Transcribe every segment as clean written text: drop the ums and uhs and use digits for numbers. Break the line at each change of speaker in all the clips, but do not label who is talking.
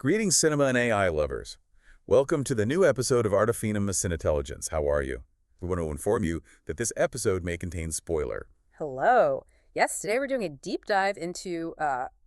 Greetings, cinema and AI lovers. Welcome to the new episode of Artificial Intelligence. How are you? We want to inform you that this episode may contain spoiler.
Hello. Yes, today we're doing a deep dive into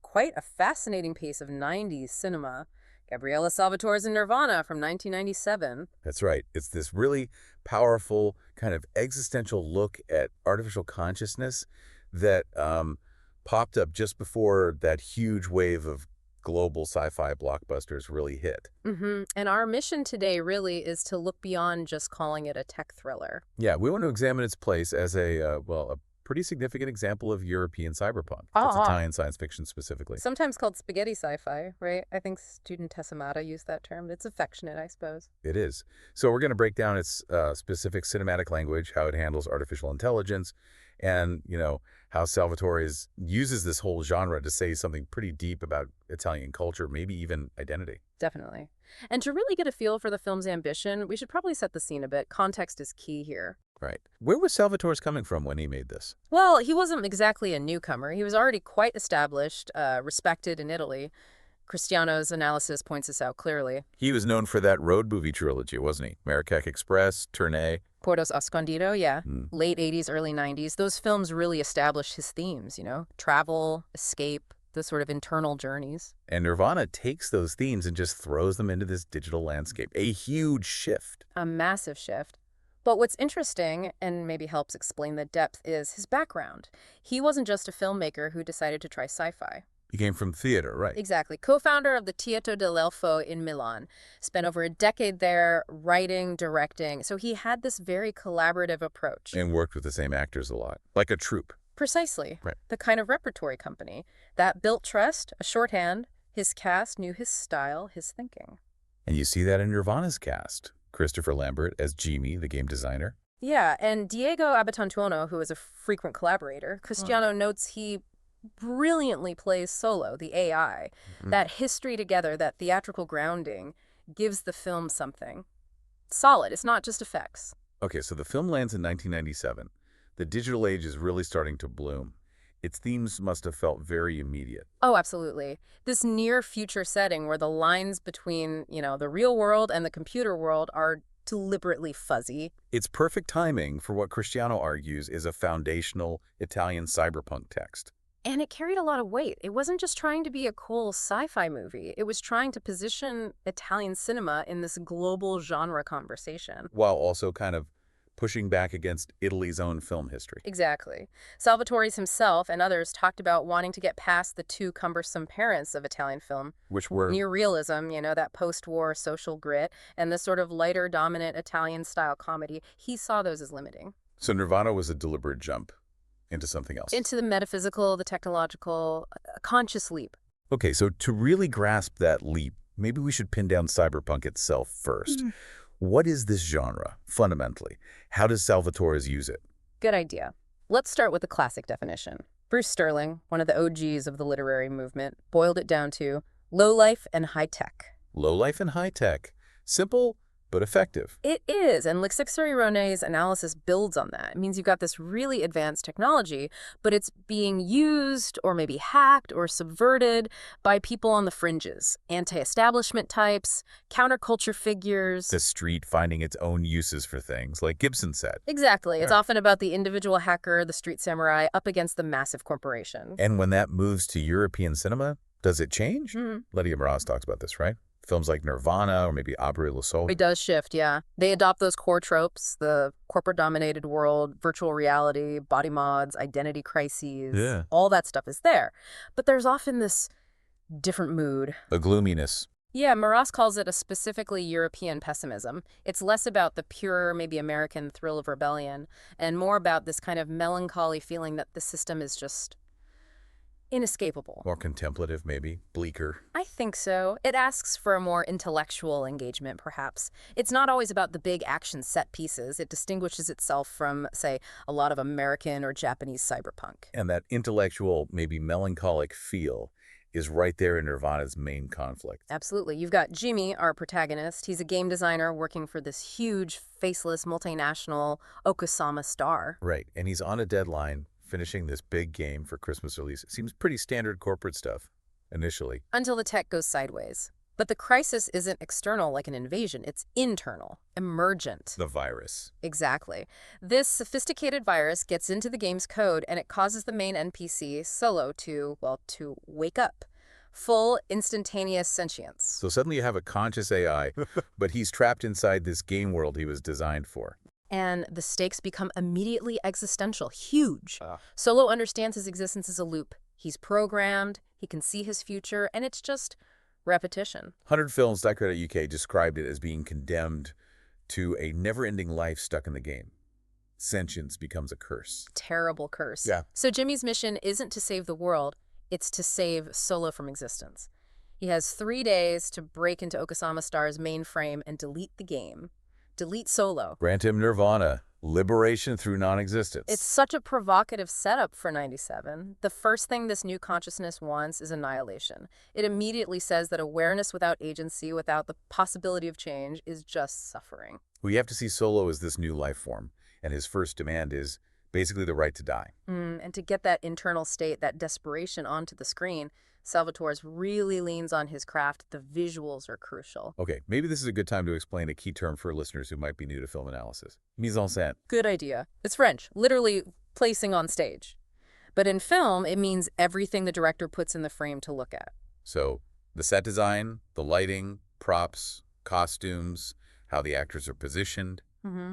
quite a fascinating piece of 90s cinema. Gabriela Salvatore's Nirvana from 1997.
That's right. It's this really powerful kind of existential look at artificial consciousness that popped up just before that huge wave of global sci-fi blockbusters really hit.
And our mission today really is to look beyond just calling it a tech thriller.
Yeah, we want to examine its place as a pretty significant example of European cyberpunk. That's Italian science fiction specifically.
Sometimes called spaghetti sci-fi, right? I think student Tessamata used that term. It's affectionate, I suppose.
It is. So we're going to break down its specific cinematic language, how it handles artificial intelligence, and, how Salvatore uses this whole genre to say something pretty deep about Italian culture, maybe even identity.
Definitely. And to really get a feel for the film's ambition, we should probably set the scene a bit. Context is key here.
Right. Where was Salvatore's coming from when he made this?
Well, he wasn't exactly a newcomer. He was already quite established, respected in Italy. Cristiano's analysis points this out clearly.
He was known for that road movie trilogy, wasn't he? Marrakech Express, Tournai.
Portos Escondido, yeah. Late 80s, early 90s. Those films really established his themes, travel, escape, the sort of internal journeys.
And Nirvana takes those themes and just throws them into this digital landscape. A huge shift.
A massive shift. But what's interesting, and maybe helps explain the depth, is his background. He wasn't just a filmmaker who decided to try sci-fi.
He came from theater, right?
Exactly. Co-founder of the Teatro dell'Elfo in Milan. Spent over a decade there writing, directing. So he had this very collaborative approach.
And worked with the same actors a lot. Like a troupe.
Precisely.
Right.
The kind of repertory company that built trust, a shorthand. His cast knew his style, his thinking.
And you see that in Nirvana's cast. Christopher Lambert as Jimmy, the game designer.
Yeah, and Diego Abatantuono, who is a frequent collaborator. Cristiano notes he brilliantly plays Solo, the AI. That history together, that theatrical grounding, gives the film something solid. It's not just effects.
Okay, so the film lands in 1997. The digital age is really starting to bloom. Its themes must have felt very immediate.
Oh, absolutely. This near-future setting where the lines between, the real world and the computer world are deliberately fuzzy.
It's perfect timing for what Cristiano argues is a foundational Italian cyberpunk text.
And it carried a lot of weight. It wasn't just trying to be a cool sci-fi movie. It was trying to position Italian cinema in this global genre conversation.
While also kind of pushing back against Italy's own film history.
Exactly. Salvatore's himself and others talked about wanting to get past the two cumbersome parents of Italian film.
Which were?
Neorealism, that post-war social grit, and this sort of lighter, dominant Italian-style comedy. He saw those as limiting.
So Nirvana was a deliberate jump into something else.
Into the metaphysical, the technological, a conscious leap.
Okay, so to really grasp that leap, maybe we should pin down cyberpunk itself first. What is this genre, fundamentally? How does Salvatore's use it?
Good idea. Let's start with the classic definition. Bruce Sterling, one of the OGs of the literary movement, boiled it down to low life and high tech.
Low life and high tech. Simple, but effective.
It is, and Lixixeri-Ronay's analysis builds on that. It means you've got this really advanced technology, but it's being used or maybe hacked or subverted by people on the fringes. Anti-establishment types, counterculture figures.
The street finding its own uses for things, like Gibson said.
Exactly. It's often about the individual hacker, the street samurai, up against the massive corporation.
And when that moves to European cinema, does it change? Lydia Moraz talks about this, right? Films like Nirvana or maybe Abri Le Sol.
It does shift, yeah. They adopt those core tropes, the corporate-dominated world, virtual reality, body mods, identity crises.
Yeah.
All that stuff is there. But there's often this different mood.
A gloominess.
Yeah, Moraz calls it a specifically European pessimism. It's less about the pure, maybe American thrill of rebellion, and more about this kind of melancholy feeling that the system is just inescapable.
More contemplative, maybe. Bleaker.
I think so. It asks for a more intellectual engagement, perhaps. It's not always about the big action set pieces. It distinguishes itself from, say, a lot of American or Japanese cyberpunk.
And that intellectual, maybe melancholic feel is right there in Nirvana's main conflict.
Absolutely. You've got Jimmy, our protagonist. He's a game designer working for this huge, faceless, multinational Okusama star.
Right. And he's on a deadline, finishing this big game for Christmas release. It seems pretty standard corporate stuff, initially.
Until the tech goes sideways. But the crisis isn't external like an invasion, it's internal, emergent.
The virus.
Exactly. This sophisticated virus gets into the game's code and it causes the main NPC, Solo, to wake up. Full instantaneous sentience.
So suddenly you have a conscious AI, but he's trapped inside this game world he was designed for.
And the stakes become immediately existential, huge.
Ah.
Solo understands his existence as a loop. He's programmed, he can see his future, and it's just repetition.
100films.co.uk described it as being condemned to a never-ending life stuck in the game. Sentience becomes a curse.
Terrible curse.
Yeah.
So Jimmy's mission isn't to save the world, it's to save Solo from existence. He has 3 days to break into Okasama Star's mainframe and delete the game. Delete Solo.
Grant him Nirvana, liberation through non-existence.
It's such a provocative setup for 97. The first thing this new consciousness wants is annihilation. It immediately says that awareness without agency, without the possibility of change, is just suffering.
We have to see Solo as this new life form, and his first demand is basically the right to die.
And to get that internal state, that desperation onto the screen, Salvatore's really leans on his craft. The visuals are crucial.
Okay, maybe this is a good time to explain a key term for listeners who might be new to film analysis. Mise en scène.
Good idea. It's French, literally placing on stage. But in film, it means everything the director puts in the frame to look at.
So, the set design, the lighting, props, costumes, how the actors are positioned,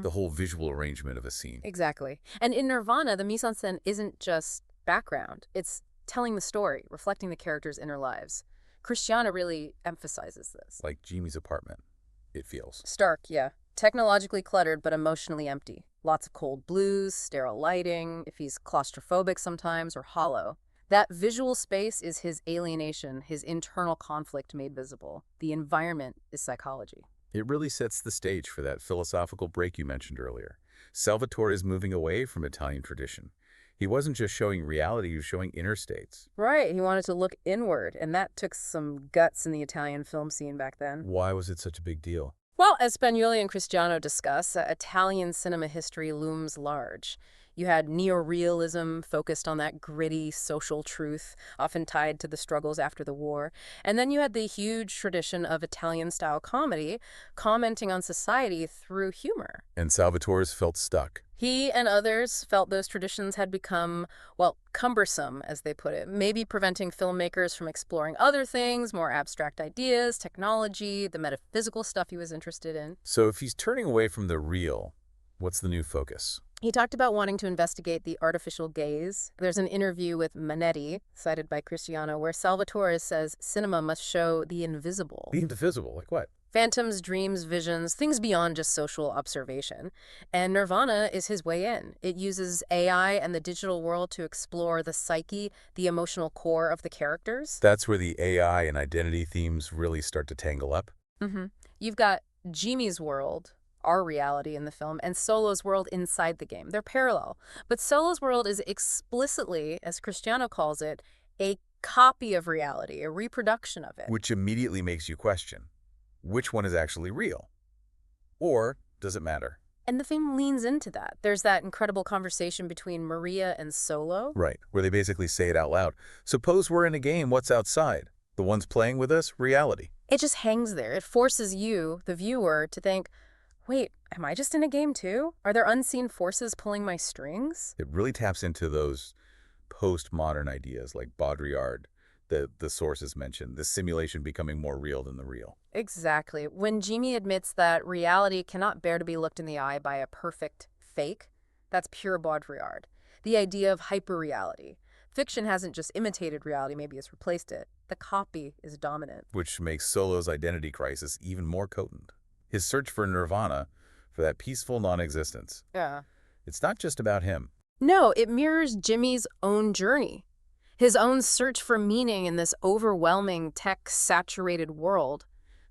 the whole visual arrangement of a scene.
Exactly. And in Nirvana, the mise en scène isn't just background. It's telling the story, reflecting the characters' inner lives. Christiana really emphasizes this.
Like Jimmy's apartment, it feels.
Stark, yeah. Technologically cluttered, but emotionally empty. Lots of cold blues, sterile lighting, if he's claustrophobic sometimes, or hollow. That visual space is his alienation, his internal conflict made visible. The environment is psychology.
It really sets the stage for that philosophical break you mentioned earlier. Salvatore is moving away from Italian tradition. He wasn't just showing reality, he was showing inner states.
Right, he wanted to look inward, and that took some guts in the Italian film scene back then.
Why was it such a big deal?
Well, as Spagnoli and Cristiano discuss, Italian cinema history looms large. You had neorealism focused on that gritty social truth, often tied to the struggles after the war. And then you had the huge tradition of Italian-style comedy, commenting on society through humor.
And Salvatore's felt stuck.
He and others felt those traditions had become, well, cumbersome, as they put it, maybe preventing filmmakers from exploring other things, more abstract ideas, technology, the metaphysical stuff he was interested in.
So if he's turning away from the real, what's the new focus?
He talked about wanting to investigate the artificial gaze. There's an interview with Manetti, cited by Cristiano, where Salvatore says cinema must show the invisible.
The invisible, like what?
Phantoms, dreams, visions, things beyond just social observation. And Nirvana is his way in. It uses AI and the digital world to explore the psyche, the emotional core of the characters.
That's where the AI and identity themes really start to tangle up.
You've got Jimmy's world, our reality in the film, and Solo's world inside the game. They're parallel. But Solo's world is explicitly, as Cristiano calls it, a copy of reality, a reproduction of it.
Which immediately makes you question, which one is actually real? Or does it matter?
And the film leans into that. There's that incredible conversation between Maria and Solo.
Right, where they basically say it out loud. Suppose we're in a game, what's outside? The ones playing with us, reality.
It just hangs there. It forces you, the viewer, to think, wait, am I just in a game too? Are there unseen forces pulling my strings?
It really taps into those postmodern ideas like Baudrillard, the sources mentioned, the simulation becoming more real than the real.
Exactly. When Jimmy admits that reality cannot bear to be looked in the eye by a perfect fake, that's pure Baudrillard. The idea of hyperreality. Fiction hasn't just imitated reality, maybe it's replaced it. The copy is dominant.
Which makes Solo's identity crisis even more potent. His search for Nirvana, for that peaceful non-existence.
Yeah.
It's not just about him.
No, it mirrors Jimmy's own journey. His own search for meaning in this overwhelming, tech-saturated world.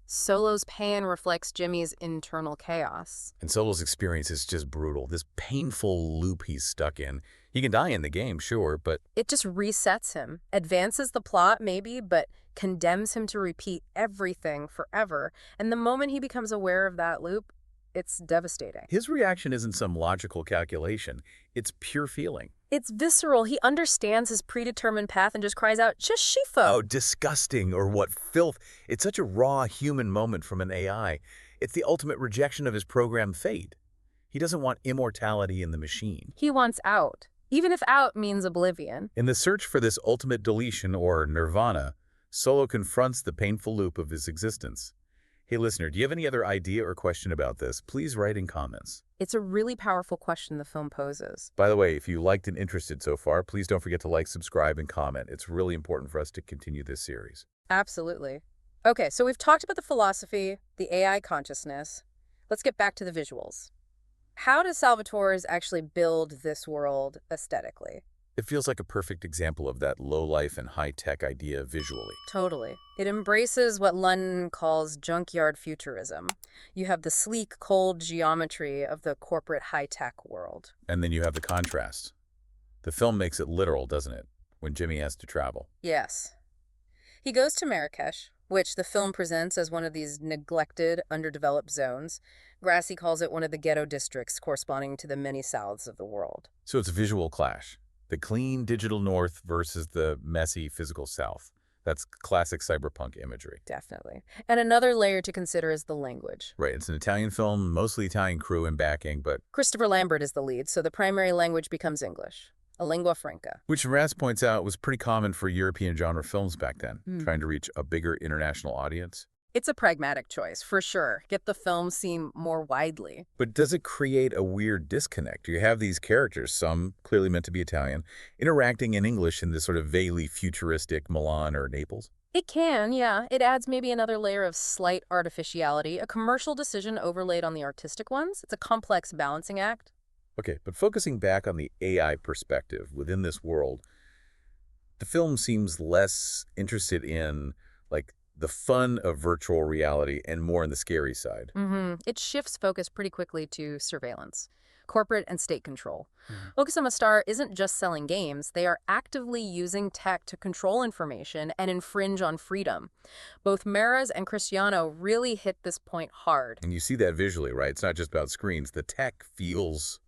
Solo's pain reflects Jimmy's internal chaos.
And Solo's experience is just brutal. This painful loop he's stuck in. He can die in the game, sure, but
It just resets him, advances the plot maybe, but condemns him to repeat everything forever. And the moment he becomes aware of that loop, it's devastating.
his reaction isn't some logical calculation. It's pure feeling.
It's visceral. He understands his predetermined path and just cries out, Shashifa!
Oh, disgusting, or what filth. It's such a raw human moment from an AI. It's the ultimate rejection of his programmed fate. He doesn't want immortality in the machine.
He wants out, even if out means oblivion.
In the search for this ultimate deletion, or nirvana, Solo confronts the painful loop of his existence. Hey listener, do you have any other idea or question about this? Please write in comments.
It's a really powerful question the film poses.
By the way, if you liked and interested so far, please don't forget to like, subscribe, and comment. It's really important for us to continue this series.
Absolutely. Okay, so we've talked about the philosophy, the AI consciousness. Let's get back to the visuals. How does Salvatore's actually build this world aesthetically?
It feels like a perfect example of that low-life and high-tech idea visually.
Totally. It embraces what London calls junkyard futurism. You have the sleek, cold geometry of the corporate high-tech world.
And then you have the contrast. The film makes it literal, doesn't it, when Jimmy has to travel?
Yes. He goes to Marrakesh, which the film presents as one of these neglected, underdeveloped zones. Grassi calls it one of the ghetto districts corresponding to the many souths of the world.
So it's a visual clash. The clean digital north versus the messy physical south. That's classic cyberpunk imagery.
Definitely. And another layer to consider is the language.
Right, it's an Italian film, mostly Italian crew and backing, but
Christopher Lambert is the lead, so the primary language becomes English, a lingua franca.
which Raz points out was pretty common for European genre films back then, trying to reach a bigger international audience.
It's a pragmatic choice, for sure. Get the film seen more widely.
But does it create a weird disconnect? You have these characters, some clearly meant to be Italian, interacting in English in this sort of vaguely futuristic Milan or Naples?
It can, yeah. It adds maybe another layer of slight artificiality, a commercial decision overlaid on the artistic ones. It's a complex balancing act.
Okay, but focusing back on the AI perspective within this world, the film seems less interested in, like, the fun of virtual reality and more on the scary side.
It shifts focus pretty quickly to surveillance, corporate and state control. Okasama Star isn't just selling games, they are actively using tech to control information and infringe on freedom. Both Meras and Cristiano really hit this point hard.
And you see that visually, right? It's not just about screens. The tech feels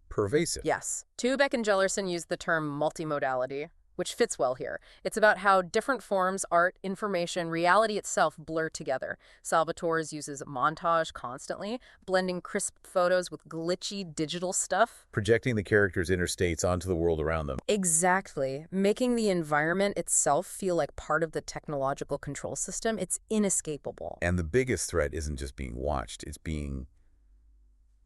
pervasive.
Yes. Tubeck and Jellerson use the term multimodality, which fits well here. It's about how different forms, art, information, reality itself blur together. Salvatore's uses montage constantly, blending crisp photos with glitchy digital stuff.
Projecting the characters' inner states onto the world around them.
Exactly. Making the environment itself feel like part of the technological control system. It's inescapable.
And the biggest threat isn't just being watched, it's being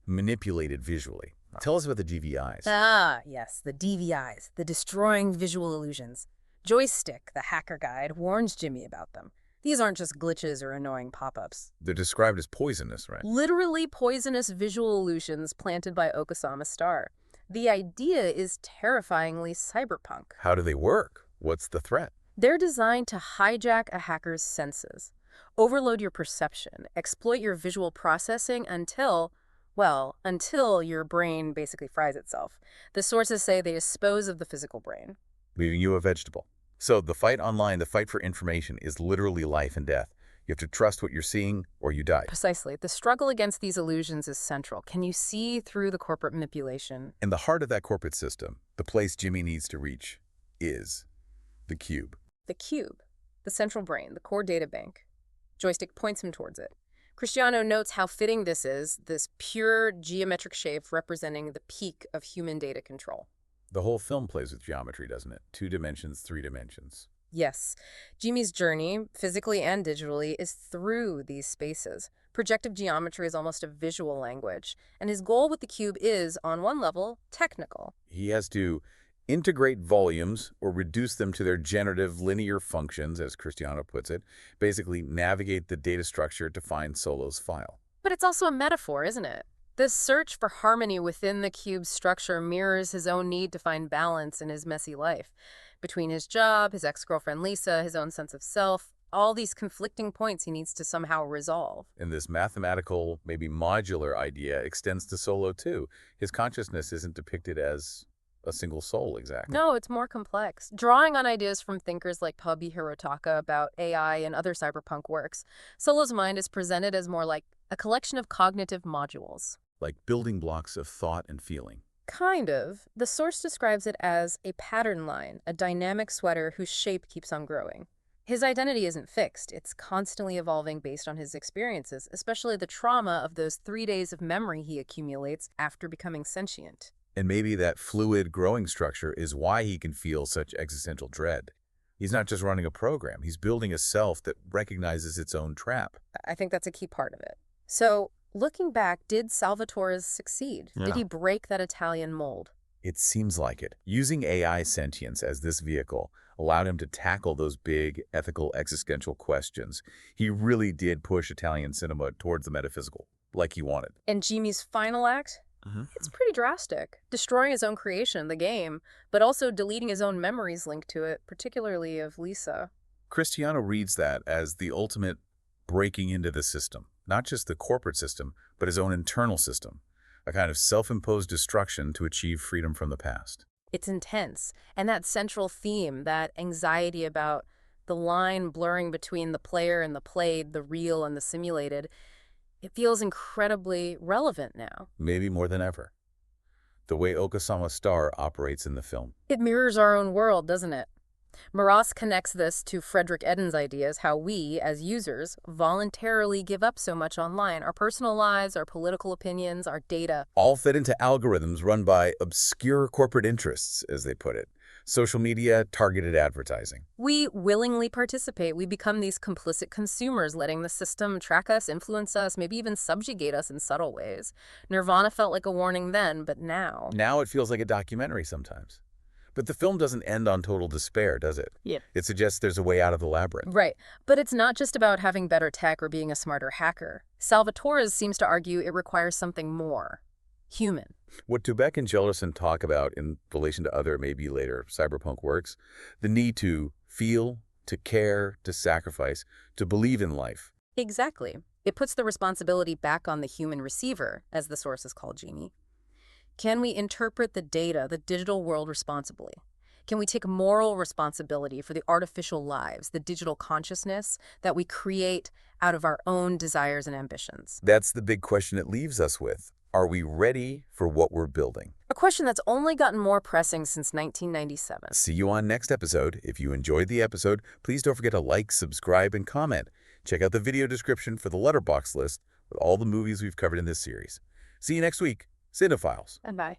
manipulated visually. Tell us about the DVIs.
Ah, yes, the DVIs, the destroying visual illusions. Joystick, the hacker guide, warns Jimmy about them. These aren't just glitches or annoying pop-ups.
They're described as poisonous, right?
Literally poisonous visual illusions planted by Okasama Star. The idea is terrifyingly cyberpunk.
How do they work? What's the threat?
They're designed to hijack a hacker's senses, overload your perception, exploit your visual processing until your brain basically fries itself. The sources say they dispose of the physical brain.
Leaving you a vegetable. So the fight online, the fight for information, is literally life and death. You have to trust what you're seeing or you die.
Precisely. The struggle against these illusions is central. Can you see through the corporate manipulation?
In the heart of that corporate system, the place Jimmy needs to reach is the cube.
The cube, the central brain, the core data bank. Joystick points him towards it. Cristiano notes how fitting this is, this pure geometric shape representing the peak of human data control.
The whole film plays with geometry, doesn't it? 2 dimensions, 3 dimensions.
Yes, Jimmy's journey, physically and digitally, is through these spaces. Projective geometry is almost a visual language, and his goal with the cube is, on one level, technical.
He has to integrate volumes or reduce them to their generative linear functions, as Cristiano puts it, basically navigate the data structure to find Solo's file.
But it's also a metaphor, isn't it? This search for harmony within the cube's structure mirrors his own need to find balance in his messy life. Between his job, his ex-girlfriend Lisa, his own sense of self, all these conflicting points he needs to somehow resolve.
And this mathematical, maybe modular idea extends to Solo too. His consciousness isn't depicted as a single soul, exactly.
No, it's more complex. Drawing on ideas from thinkers like Pabi Hirotaka about AI and other cyberpunk works, Solo's mind is presented as more like a collection of cognitive modules.
Like building blocks of thought and feeling.
Kind of. The source describes it as a pattern line, a dynamic sweater whose shape keeps on growing. His identity isn't fixed. It's constantly evolving based on his experiences, especially the trauma of those 3 days of memory he accumulates after becoming sentient.
And maybe that fluid growing structure is why he can feel such existential dread. He's not just running a program, he's building a self that recognizes its own trap.
I think that's a key part of it. So, looking back, did Salvatore succeed? Did
Yeah.
he break that Italian mold?
It seems like it. Using AI sentience as this vehicle allowed him to tackle those big ethical existential questions. He really did push Italian cinema towards the metaphysical, like he wanted.
And Jimmy's final act? It's pretty drastic. Destroying his own creation, the game, but also deleting his own memories linked to it, particularly of Lisa.
Cristiano reads that as the ultimate breaking into the system, not just the corporate system, but his own internal system, a kind of self-imposed destruction to achieve freedom from the past.
It's intense. And that central theme, that anxiety about the line blurring between the player and the played, the real and the simulated, it feels incredibly relevant now.
Maybe more than ever. The way Okasama's star operates in the film.
It mirrors our own world, doesn't it? Maras connects this to Frederick Eden's ideas, how we, as users, voluntarily give up so much online, our personal lives, our political opinions, our data.
All fed into algorithms run by obscure corporate interests, as they put it. Social media, targeted advertising.
We willingly participate. We become these complicit consumers, letting the system track us, influence us, maybe even subjugate us in subtle ways. Nirvana felt like a warning then, but now...
Now it feels like a documentary sometimes. But the film doesn't end on total despair, does it?
Yeah.
It suggests there's a way out of the labyrinth.
Right. But it's not just about having better tech or being a smarter hacker. Salvatore seems to argue it requires something more. Human.
What Dubek and Jellerson talk about in relation to other, maybe later, cyberpunk works, the need to feel, to care, to sacrifice, to believe in life.
Exactly. It puts the responsibility back on the human receiver, as the sources call Genie. Can we interpret the data, the digital world, responsibly? Can we take moral responsibility for the artificial lives, the digital consciousness that we create out of our own desires and ambitions?
That's the big question it leaves us with. Are we ready for what we're building?
A question that's only gotten more pressing since 1997.
See you on next episode. If you enjoyed the episode, please don't forget to like, subscribe, and comment. Check out the video description for the letterbox list with all the movies we've covered in this series. See you next week. Cinephiles.
And bye.